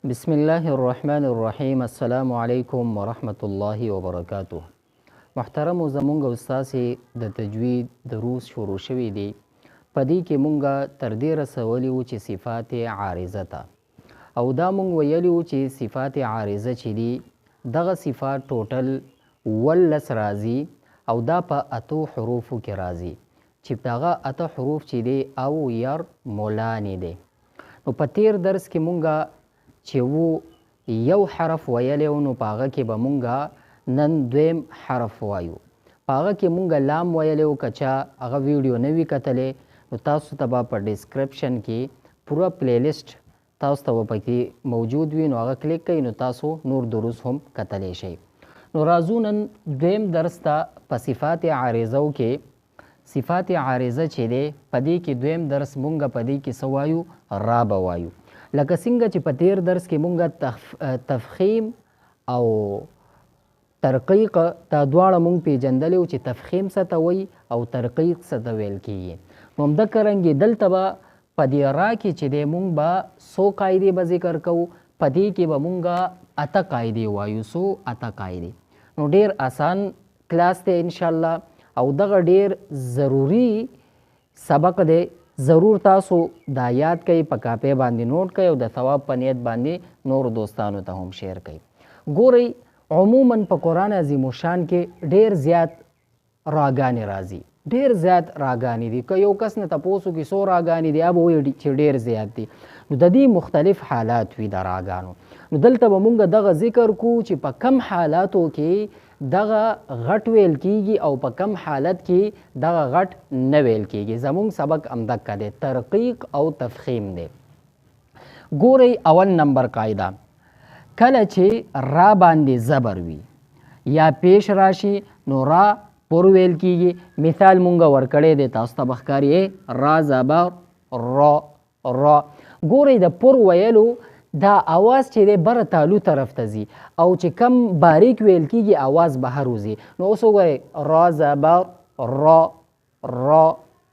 بسم الله الرحمن الرحیم. السلام علیکم ورحمت الله وبرکاته. محترم زمونږ استاسې د تجوید دروس شروع شوي دي. په دې کې مونږ تر دې رسولي وو چې صفات عارضه ته، او دا مونږ ویلي وو چې صفات عارضه چې دي دغه صفات ټوټل 18 راځي او دا په 8 حروفو کې راځي چې دغه 8 حروف چې دي او ير مولانې دي. نو په تیر درس کې مونږ چې وو یو حرف ویلی و، نو په هغه کې به مونږ نن دویم حرف وایو. په هغه کې مونږ لام ویلی و. که چا هغه ویډیو نه وي کتلی نو تاسو ته به په ډسکرپشن کې پوره پلیلیسټ تاسو ته به پکې موجود وي، نو هغه کلیک کوئ نو تاسو نور دروس هم کتلی شئ. نو راځو نن دویم درس ته په صفات عارضو کې. صفات عارضه چې دی په دې کې دویم درس مونږ په دې کې څه وایو؟ را به وایو. لکه څنګه چې په تیر درس کې مونږ تفخیم او ترقیق دا دواړه مونږ پیژندلی و چې تفخیم څه ته وایي او ترقیق څه ته ویل کیږي. نو همدغه رنګې دلته به په دې را کې چې دی مونږ به څو قاعدې به ذکر کوو. په دې کې به مونږ 8 قاعدې وایو. څو 8 قاعدې. نو ډیر آسان کلاس دی انشاءالله، او دغه ډیر ضروری سبق دی. ضرور تاسو دا یاد کوئ، په کاپۍ باندې نوٹ کوئ او د ثواب په نیت باندې نور دوستانو ته هم شیر کوئ. ګورئ عموما په قرآن عظیم الشان کې ډیر زیات راګانې راځي. ډیر زیات راګانې دي. که یو کس نه تپوسو کې څو راګانې دي، اب وایي چې ډیر زیات دي. نو د دې مختلف حالات وي د راګانو. نو دلته به مونږ دغه ذکر کوو چې په کم حالاتو کې دغه غټ ویل کیږي او په کم حالت کې دغه غټ نه ویل کیږي. زمونږ سبق همدغه دی، ترقیق او تفخیم دی. ګورئ اول نمبر قاعده، کله چې را باندې زبر وي یا پیش راشي نو را پر ویل کیږي. مثال مونږ ورکړی دی تاسو ته بخکاری، را زبر را را. ګورئ د پر ویلو دا آواز چې دی بره تالو طرف ته ځي، او چې کم باریک ویل کیږي آواز بهر وځي. نو اوس وګورئ، را زبر را را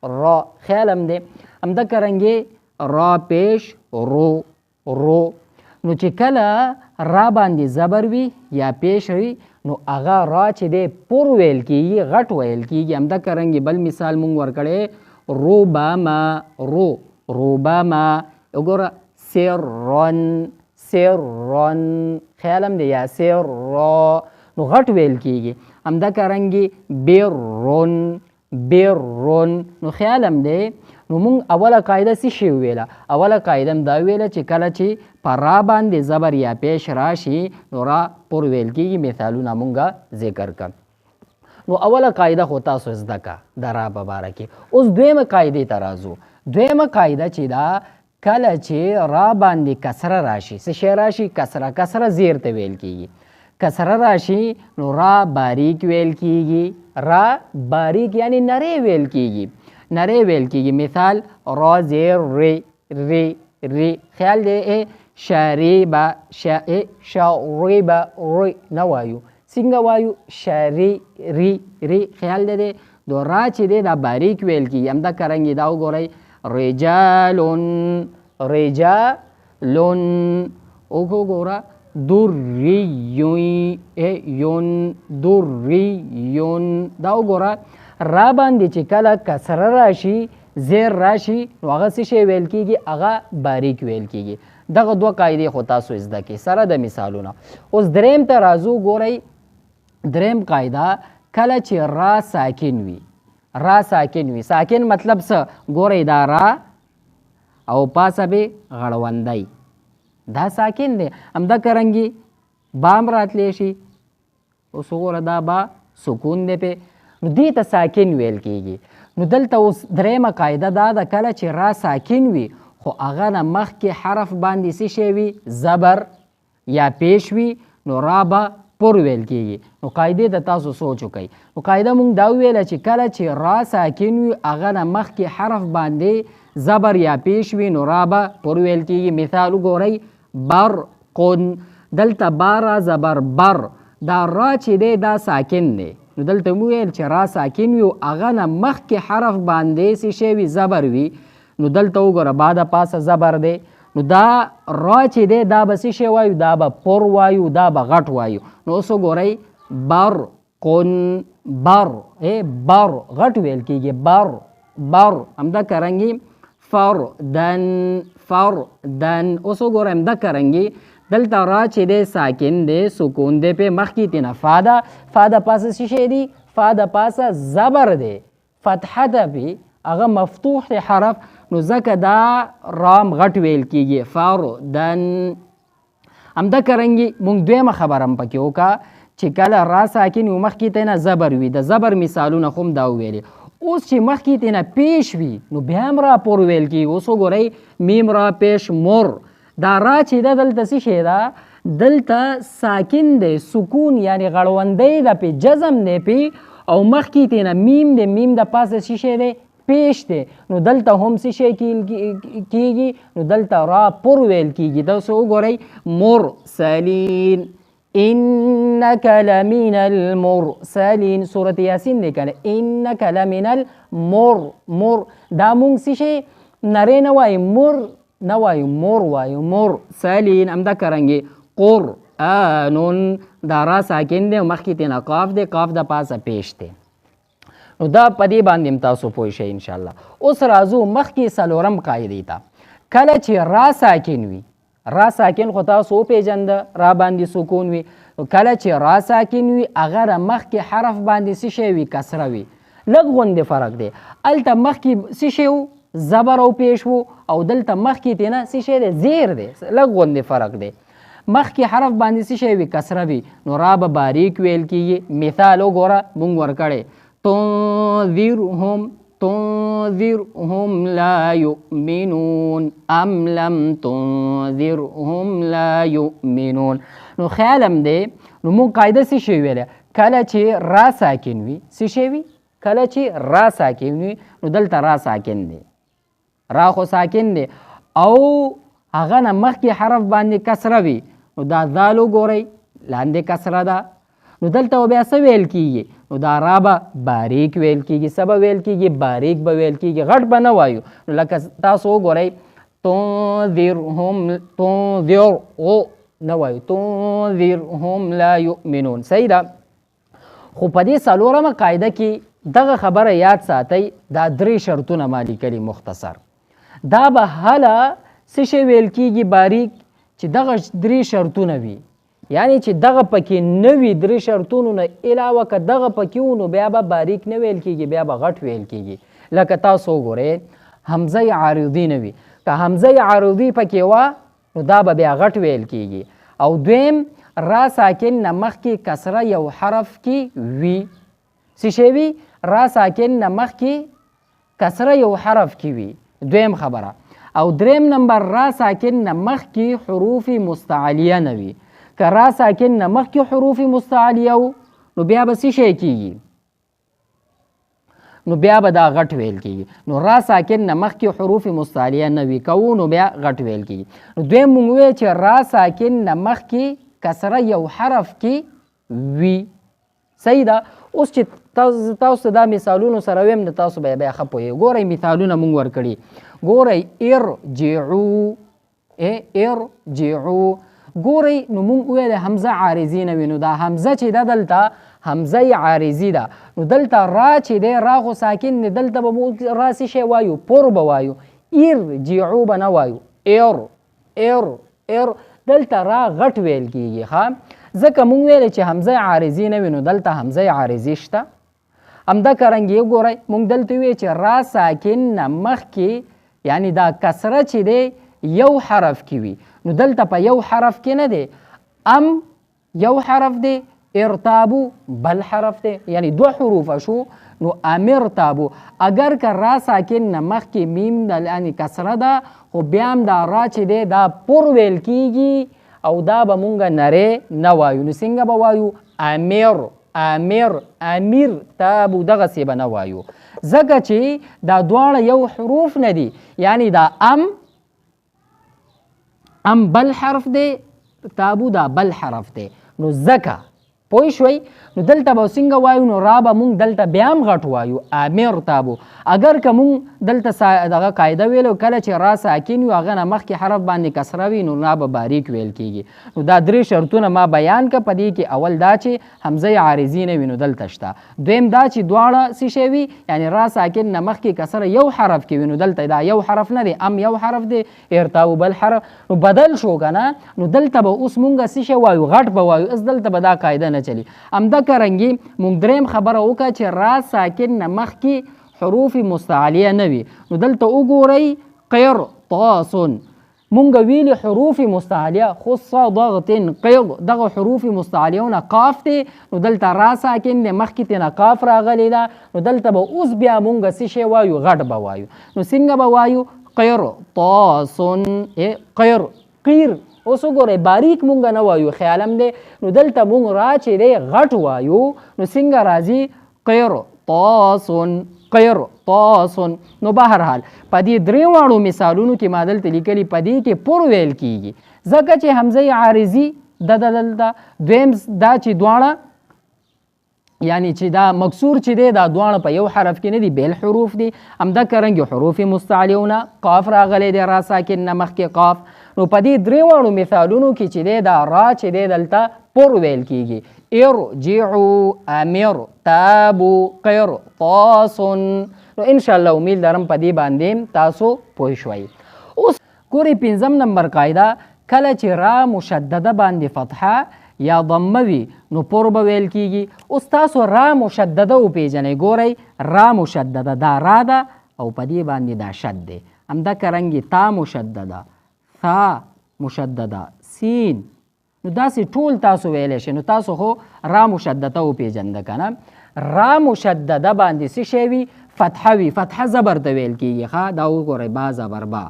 را. خیال هم دی. همدغه رنګې را پیش رو رو. نو چې کله را باندې زبر وي یا پیش وي نو هغه را چې دی پر ویل کیږي، غټ ویل کیږي. همدغه رنګې بل مثال مونږ ورکړی، روباما رو روباما. وګوره سرن سرن. خیال هم دی. یا سر را نو غټ ویل کیږي. همدغه رنګې بیرون بیرون. نو خیال هم دی. نو مونږ اوله قاعده څه شی ویله؟ اوله قاعده هم دا ویله چې کله چې په را باندې زبر یا پیش راشي نو را پر ویل کیږي. مثالونه مونږ ذکر کړ. نو اوله قاعده خو تاسو زده کړه د را په باره کې. اوس دویمه قاعدې ته راځو. دویمه قاعده چې دا، کله چې را باندې کسره راشي، څه شی راشي؟ کسره. کسره زیر ته ویل کیږي. کسره راشي نو را باریک ویل کیږي. را باریک یعنی نری ویل کیږي. نری ویل کیږي. مثال را زیر ری ری ری. خیال دی. شریبا شریبا ری نه وایو. څنګه وایو؟ شری ری ری. خیال دی. دو را چې دی دا باریک ویل کیږي. همدغه رنګې دا وګورئ، رجالون رجالون. وګوره، دریون دریون. دا وګوره، را باندې چې کله کسره راشي زیر راشي نو هغه څه شی ویل کیږي؟ هغه باریک ویل کیږي. دغه دوه قاعدې خو تاسو زده کړئ سره د مثالونه. اوس دریم ته راځو. ګورئ دریم قاعده، کله چې را ساکن وي. را ساکن وي. ساکن مطلب څه؟ ګورئ دا را او پاسه به غړوندی، دا ساکن دی. همدغه رنګې بام راتلی شي. اوس وګوره دا با سکون دی پې، نو دې ته ساکن ویل کیږي. نو دلته اوس دریمه قاعده دا ده، کله چې را ساکن وي خو هغه نه مخکې حرف باندې څه شی وي؟ زبر یا پیش وي نو را به پر ویل کیږي. نو قاعدې د تاسو سوچ وکئ. نو قاعده مونږ دا ویله چې کله چې را ساکن وي هغه نه مخکې حرف باندې زبر یا پیش وي نو را به پر ویل کیږي. مثال وګورئ، برقن. دلته با را زبر بر. دا را چې دی دا ساکن دی. نو دلته مو ویل چې را ساکن وي او هغه نه مخکې حرف باندې څه شی وي؟ زبر وي. نو دلته وګوره با د پاسه زبر دی. نو دا را چې دی دا به څه شی وایو دا به پر وایو دا به غټ وایو. نو اوس وګورئ برقن بر بر غټ ویل کېږي بر بر. همدغه رنګې فردن فردن. اوس وګورئ همدغه رنګې دلته را چې دی ساکن دی سکون دی پې مخکې تېنه فا ده فا د پاسه څه شی دی فا د پاسه زبر دی فتحه ده پې هغه مفتوح دی حرف نو ځکه دا رام غټ ویل کېږي فردن. همدغه رنګې مونږ دویمه خبره هم پکې وکړه چې کله را ساکن وي مخکې ته نه زبر وي د زبر مثالونه خو هم دا وویلې. اوس چې مخکې ته نه پیش وي نو بیا هم را پور ویل کېږي. اوس وګورئ میم را پیش مر دا را چې ده دلته څه شی ده دلته ساکن دی سکون یعنی غړوندی ده پې جزم دی پې او مخکې ته نه میم دی میم د پاسه څه شی دی پیش دی نو دلته هم څه شی کېږي نو دلته را پر ویل کېږي. دا اوس وګورئ مرسلین انک لمن المرسلین سورت یاسین دی کنه انک لمن المر مر دا مونږ څه شی نری نه وایو مر نه وایو مور وایو مرسلین. همدغه رنګې قرآن دا را ساکن دی مخکې ته نه قاف دی قاف د پاسه پیش دی. نو دا په دې باندې هم تاسو پوه شئ انشاءالله. اوس راځو مخکې څلورم قاعدې ته. کله چې را ساکن وي را ساکن خو تاسو وپېژنده را باندې سکون وي کله چې را ساکن وي هغه د مخکې حرف باندې څه شی وي کسره وي لږ غوندې فرق دی. هلته مخکې څه شی و زبر او پیش وو او دلته مخکې ته نه څه شی دی زیر دی لږ غوندې فرق دی. مخکې حرف باندې څه شی وي کسره وي نو را به باریک ویل کېږي. مثال وګوره مونږ ورکړی تنذرهم لا يؤمنون ام لم تنذرهم لا يؤمنون. نو خیال هم دی نو مونږ قاعده څه شی ویله کله چې را ساکن وي څه شی وي کله چې را ساکن وي نو دلته را ساکن دی را خو ساکن دی او هغه نه مخکې حرف باندې کسره وي نو دا ذال وګورئ لاندې کسره ده نو دلته بیا څه ویل کېږي نو دا را به باریک ویل کېږي څه به ویل کېږي باریک به ویل کېږي غټ به نه وایو. نو لکه تاسو وګورئ تنذرهم تنذر نه وایو تنذرهم لا یؤمنون صحیح ده. خو په دې څلورمه قاعده کې دغه خبره یاد ساتئ دا درې شرطونه ما لیکلي مختصر. دا به هله څه شی ویل کېږي باریک چې دغه درې شرطونه وي یعنی چې دغه پکې نه وي درې شرطونو نه علاوه که دغه پکې و نو بیا به باریک نه ویل کېږي بیا به غټ ویل کېږي. لکه تاسو وګورئ حمزه عارضي نه وي که حمزه عارضي پکې وه نو دا به بیا غټ ویل کېږي. او دویم را ساکن نه مخکې کسره یو حرف کې وي څه شی وي را ساکن نه مخکې کسره یو حرف کې وي دویم خبره. او دریم نمبر را ساکن نه مخکې حروف مستعلیه نه وي که را ساکن نه مخکې حروف مستعلیه و نو بیا به څه شی کېږي نو بیا به دا غټ ویل کېږي. نو را ساکن نه مخکې حروف مستعلیه نه وي که نو بیا غټ ویل کېږي. نو دویم مونږ وویل چې را ساکن نه مخکې کسره یو حرف کې وي صحیح ده. اوس چې تاسو دا مثالونو سره ویم نو تاسو به بیا ښه پوهیږئ. ګورئ مثالونه مونږ ورکړي ګورئ ارجعو ارجعو ګورئ نو مونږ وویل حمزه عارضي نه وي نو دا حمزه چې ده دلته حمزه عارضي ده نو دلته را چې دی را خو ساکن دی دلته به مونږ را څه شی وایو پر به وایو ارجعو به نه وایو ار دلته را غټ ویل کېږي ښه ځکه مونږ ویل چې حمزه عارضي نه وي نو دلته حمزه عارضي شته. همدغه رنګې وګورئ مونږ دلته ویل چې را ساکن نه مخکې یعنی دا کسره چې دی یو حرف کې وي نو دلته په یو حرف کې نه دی ام یو حرف دی ارتابو بل حرف دی یعنی دو حروف شو نو امرتابو. اگر که را ساکن نه مخکې میم یعنی کسره ده خو بیا هم دا را چې دی دا پر ویل کېږي او دا به مونږ نری نه وایو نو څنګه به وایو امیر تابو دغسې به نه وایو ځکه چې دا دواړه یو حروف نه دي یعنی دا ام بل حرف دی تابو دا بل حرف دی نو ځکه پوه شوئ. نو دلته به څنګه وایو؟ نو را به مونږ دلته بیا هم غټ وایو، امرتابو. اگر که مونږ دلته دغه قاعده ویلو کله چې را ساکن وي هغه نه مخکې حرف باندې کسره وي نو را به باریک ویل کېږي. نو دا 3 شرطونه ما بیان که. په دې کې اول دا چې حمزه عارضي نه وي نو دلته شته. دویم دا چې دواړه څه شی وي، یعنی را ساکن نه مخکې کسره یو حرف کې وي نو دلته دا یو حرف نه دی، ام یو حرف دی، ارتابو بل حرف. نو بدل شو که نه، نو دلته به اوس مونږ څه شی وایو؟ غټ به وایو. اوس دلته به دا قاعده نه چلی. همدغه رنګې مونږ دریم خبره وکړه چې را ساکن نه مخکې حروف مستعلیه نه وي. نو دلته وګورئ قرطاسن مونږ ویلي حروف مستعلیه خو صدغتن قیض دغه حروف مستعلیونه قاف دی. نو دلته را ساکن دی مخکې ترې نه قاف راغلی ده. نو دلته به اوس بیا مونږ څه شی وایو؟ غټ به وایو. نو څنګه به وایو؟ قرطاسن قیر. اوس وګورئ باریک مونږ نه وایو، خیالم دی. نو دلته مونږ را چې دی غټ وایو. نو څنګه راځي؟ قرطاسن. نو بهرحال په دې 3 واړو مثالونو کې ما دلته لیکلي په دې کې پر ویل کېږي ځکه چې حمزه عارضي دلته. دویم دا چې دواړه یعنی چې دا مکسور چې دی دا دواړه په یو حرف کې نه دي، بیل حروف دي. همدغه رنګې حروف مستعلیونه قاف راغلی دی را ساکن نه مخکې قاف. نو په دې 3 واړو مثالونو کې چې دی دا را چې دی دلته پر ویل کېږي. ارجعوا، امرتابوا، قرطاسن. نو انشاءالله امید لرم په دې باندې تاسو پوه شوئ. اوس ګورئ 5م نمبر قاعده، کله چې را مشدده باندې فتحه یا ضمه وي نو پر به ویل کېږي. اوس تاسو را مشدده وپېژنئ. ګورئ را مشدده دا را ده او په دې باندې دا شد دی. همدغه رنګې تا مشدده، ثا مشدده، سین. نو داسې ټول تاسو ویلی شئ. نو تاسو خو را مشدده وپېژنده که نه. را مشدده باندې څه شی وي؟ فتحه وي. فتحه زبر ته ویل کېږي. ښه دا وګورئ با زبر با.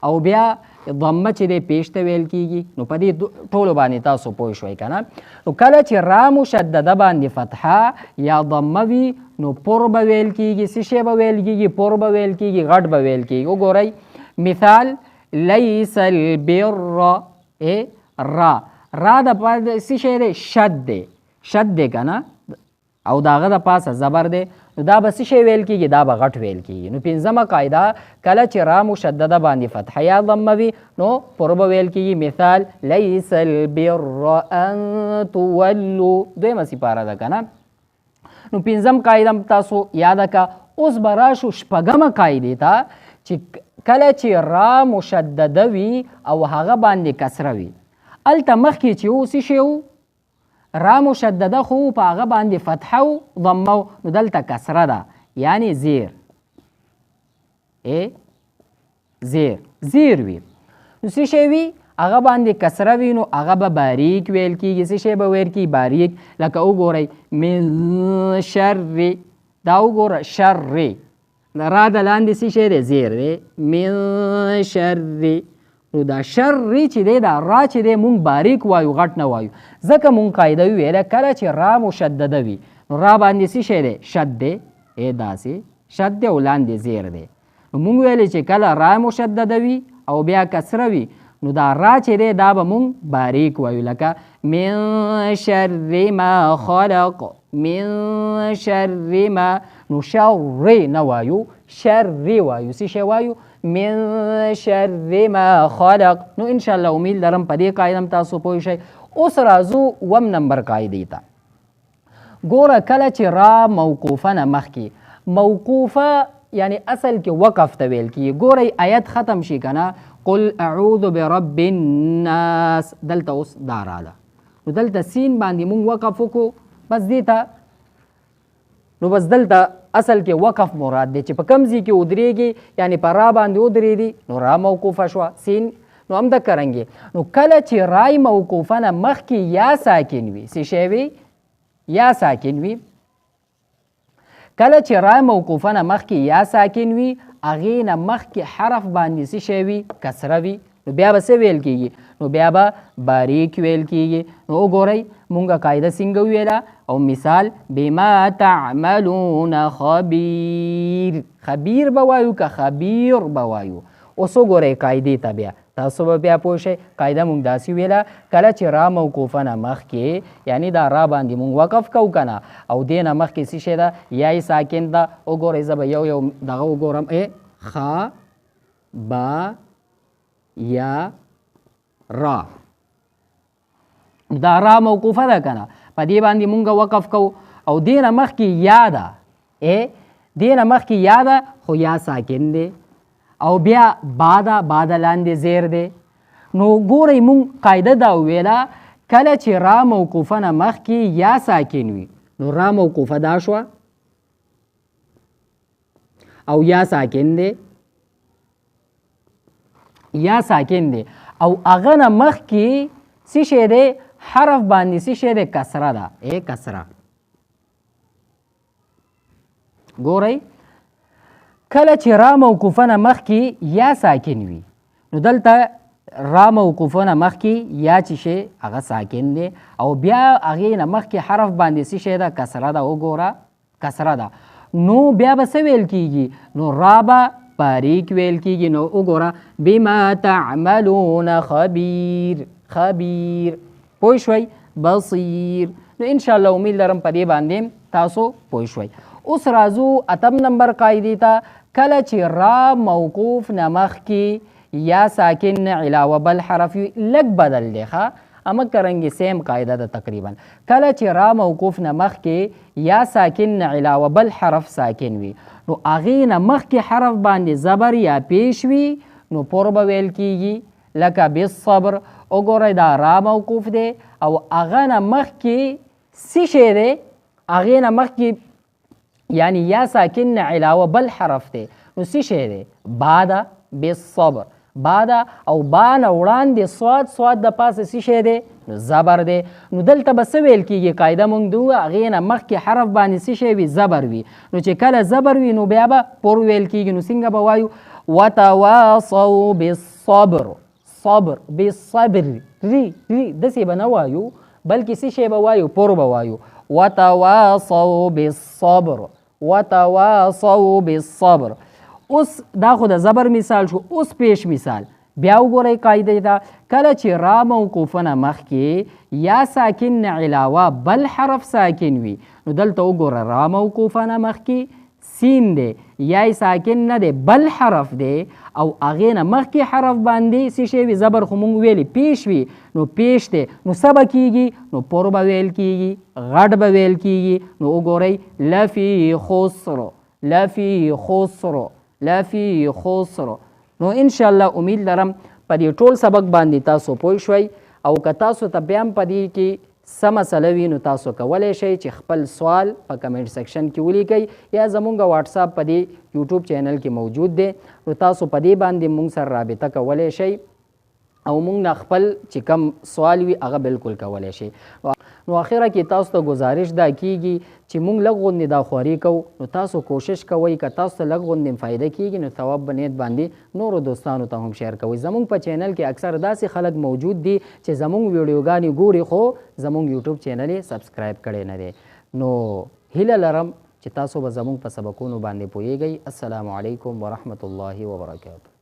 او بیا ضمه چې دی پیش ته ویل کېږي. نو په دې ټولو باندې تاسو پوه شوئ که نه. نو کله چې را مشدده باندې فتحه یا ضمه وي نو پر به ویل کېږي. څه شی به ویل کېږي؟ پر به ویل کېږي، غټ به ویل کېږي. وګورئ مثال لیس البر را د پاسه څه شی دی؟ شد دی. شد دی که نه او د هغه د پاسه زبر دی. نو دا به څه شی ویل کېږي؟ دا به غټ ویل کېږي. نو 5مه قاعده کله چې را مشدده باندې فتحه یا ضمه وي نو پر به ویل کېږي. مثال لیس البر ان تولوا 2مه سپاره ده که نه. نو 5م قاعده تاسو یاده که. اوس به راشو 6مه قاعدې ته چې کله چې را مشدده وي او هغه باندې کسره وي. هلته مخکې چې و څه شی و؟ را مشدده خو په هغه باندې فتحه و ضمه و. نو دلته کسره ده یعنی زیر. زیر وي. نو څه شی وي؟ هغه باندې کسره وي نو هغه به باریک ویل کېږي. څه شی به ویل کېږي؟ باریک. لکه وګورئ من شر. دا وګوره شر را د لاندې څه شی دی؟ زیر دی. من شر. نو دا شر چې دی دا را چې دی مونږ باریک وایو، غټ نه وایو. ځکه مونږ قاعده وویله کله چې را مشدده وي نو را باندې څه شی دی؟ شد دی. داسې شد دی او لاندې زیر دی. نو مونږ ویلې چې کله را مشدده وي او بیا کسره وي نو دا را چې دی دا به مونږ باریک وایو. لکه من شر ما خلق، من شر ما. نو شر نه وایو، شر وایو. څه شی وایو؟ من شر ما خلق. نو انشاءالله امید لرم په دې قاعده تاسو پوه شئ. اوس راځو 1 نمبر قاعدې ته. ګوره کله چې را موقوفه نه مخکې موقوفه یعنی اصل کې وقف ته ویل کېږي. ګورئ آیت ختم شي که نه قل اعوذ برب الناس. دلته اوس دا راله. نو دلته سین باندې مونږ وقف وکړو بس دې ته. نو بس دلته اصل کې وقف مراد دی چې په کوم ځای کې ودرېږي یعنی په را باندې ودرېدي نو را موقوفه شوه. سین نو همدغه رنګې. نو کله چې رای موقوفه نه مخکې یا ساکن وي څه شی وي؟ یا ساکن وي. کله چې را موقوفه نه مخکې یا ساکن وي هغې نه مخکې حرف باندې څه شی وي؟ کسره وي. نو بیا به څه ویل کېږي؟ نو بیا به باریک ویل کېږي. نو وګورئ مونږه قاعده څنګه وویله او مثال بما تعملون خبیر. خبیر به وایو که خبیر به وایو؟ اوس وګورئ قاعدې ته بیا تاسو به بیا پوه شئ. قاعده مونږ داسې ویله کله چې را موقوفه نه مخکې یعنی دا را باندې مونږ وقف کوو که نه او دې نه مخکې څه شی ده یا ساکن ده. وګورئ زه به یو دغه وګورم خا با یا را دا را موقوفه ده که نه په دې باندې مونږ وقف کوو او دې نه مخکې یا ده دې نه مخکې یا ده خو یا ساکن دی او بیا باده باده لاندې زیر دی. نو ګورئ مونږ قاعده دا وویله کله چې را موقوفه نه مخکې یا ساکن وي نو را موقوفه دا شوه او یا ساکن دی یا ساکن دی او هغه نه مخکې څه شی دی حرف باندې څه شی دی کسره ده کسره. ګورئ کله چې را موقوفه نه مخکې یا ساکن وي نو دلته را موقوفه نه مخکې یا چې شی هغه ساکن دی او بیا هغې نه مخکې حرف باندې څه شی ده کسره ده. وګوره کسره ده نو بیا به څه ویل کېږي نو را به باریک ویل کېږي. نو وګوره بما تعملون خبیر خبیر پوه شوئ بصیر. نو انشاءالله امید لرم په دې باندې تاسو پوه شوئ. اوس راځو اتم نمبر قاعدې ته. کله چې را موقوف نه مخکې یا ساکن نه علاوه بل حرف وي لږ بدل دی ښه اما کرنګې سیم قاعده ده تقریبا. کله چې را موقوف نه مخکې یا ساکن نه علاوه بل حرف ساکن وي نو هغې نه مخکې حرف باندې زبر یا پیش وي نو پر به ویل کېږي لکه بالصبر. وګورئ دا را موقوف دی او هغه نه مخکې څه شی دی هغې نه مخکې یعنی یا ساکن نه علاوه بل حرف دی نو څه شی دی با ده بالصبر با ده او با نه وړاندې صاد د پاسه څه شی دی نو زبر دی. نو دلته به څه ویل کېږي قاعده مونږ د وویل هغې نه مخکې حرف باندې څه شی وي زبر وي نو چې کله زبر وي نو بیا به پر ویل کېږي. نو څنګه به وایو وتواصوا بالصبر صبر بالصبر ری داسې به نه وایو بلکې څه شی به وایو پر به وایو وتواصوا بالصبر وتواصوا بالصبر. اوس دا خو د زبر مثال شو. اوس پیش مثال بیا وګورئ قاعده ده کله چې را موقوفه نه مخکې یا ساکن نه علاوه بل حرف ساکن وي نو دلته وګوره را موقوفه نه مخکې سین دی یا ساکن نه دی بل حرف دی او هغې نه مخکې حرف باندې څه شی وي زبر خو مونږ ویلي پیش وي نو پیش دی نو څه به کېږي نو پر به ویل کېږي غټ به ویل کېږي. نو وګورئ لفی خسر لفی خسر لفی خسر. نو انشاءالله امید لرم په دې ټول سبق باندې تاسو پوه شوئ او که تاسو ته بیا هم په دې کې څه مسله وي نو تاسو کولی شئ چې خپل سوال په کمنټ سیکشن کې ولیکئ یا زمونږ واټساپ په دې یوټیوب چینل کې موجود دی نو تاسو په دې باندې مونږ سره رابطه کولی شئ او مونږ نه خپل چې کم سوال وي هغه بالکل کولی شئ. نو اخره کې تاسو ته گزارش دا کیږي چې مونږ لږ غوندې دا خواري کوو نو تاسو کوشش کوئ که تاسو ته لږ غوندې فایده کیږي نو ثواب بنیت باندې نورو دوستانو ته هم شیر کوئ. زمونږ په چینل کې اکثر داسې خلک موجود دي چې زمونږ ویډیوګانې ګوري خو زمونږ یوټیوب چینل یې سبسکرایب کړی نه دی. نو هیله لرم چې تاسو به زمونږ په سبقونو باندې پوهیږئ. السلام علیکم ورحمة الله وبرکاته.